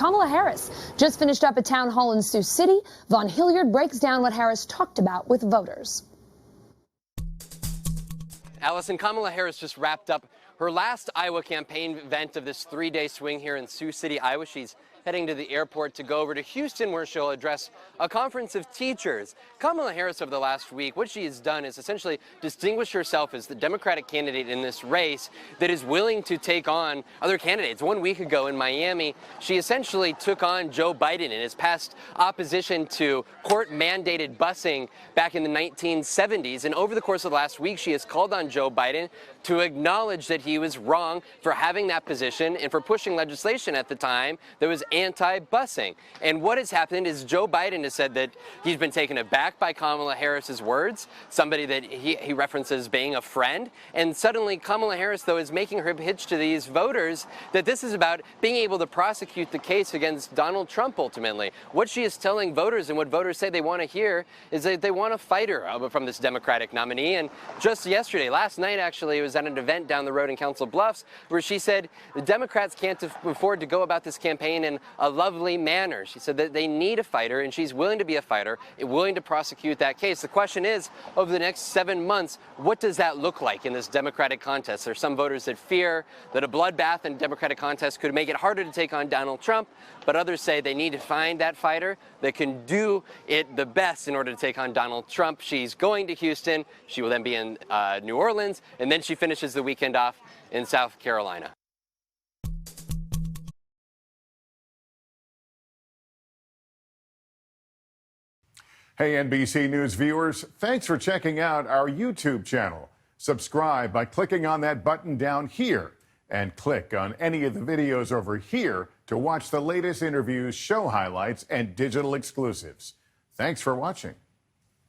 Kamala Harris just finished up a town hall in Sioux City. Vaughn Hilliard breaks down what Harris talked about with voters. Allison, Kamala Harris just wrapped up her last Iowa campaign event of this three-day swing here in Sioux City, Iowa. She's heading to the airport to go over to Houston, where she'll address a conference of teachers. Kamala Harris, over the last week, what she has done is essentially distinguish herself as the Democratic candidate in this race that is willing to take on other candidates. 1 week ago in Miami, she essentially took on Joe Biden in his past opposition to court-mandated busing back in the 1970s. And over the course of the last week, she has called on Joe Biden to acknowledge that he was wrong for having that position and for pushing legislation at the time that was anti-busing. And what has happened is Joe Biden has said that he's been taken aback by Kamala Harris's words, somebody that he references being a friend. And suddenly Kamala Harris, though, is making her pitch to these voters that this is about being able to prosecute the case against Donald Trump ultimately. What she is telling voters, and what voters say they want to hear, is that they want a fighter from this Democratic nominee. And just yesterday, last night actually, it was at an event down the road in Council Bluffs where she said the Democrats can't afford to go about this campaign in a lovely manner. She said that they need a fighter, and she's willing to be a fighter, willing to prosecute that case. The question is, over the next 7 months, what does that look like in this Democratic contest? There are some voters that fear that a bloodbath in Democratic contest could make it harder to take on Donald Trump, but others say they need to find that fighter that can do it the best in order to take on Donald Trump. She's going to Houston. She will then be in New Orleans, and then she finishes the weekend off in South Carolina. Hey, NBC News viewers, thanks for checking out our YouTube channel. Subscribe by clicking on that button down here and click on any of the videos over here to watch the latest interviews, show highlights, and digital exclusives. Thanks for watching.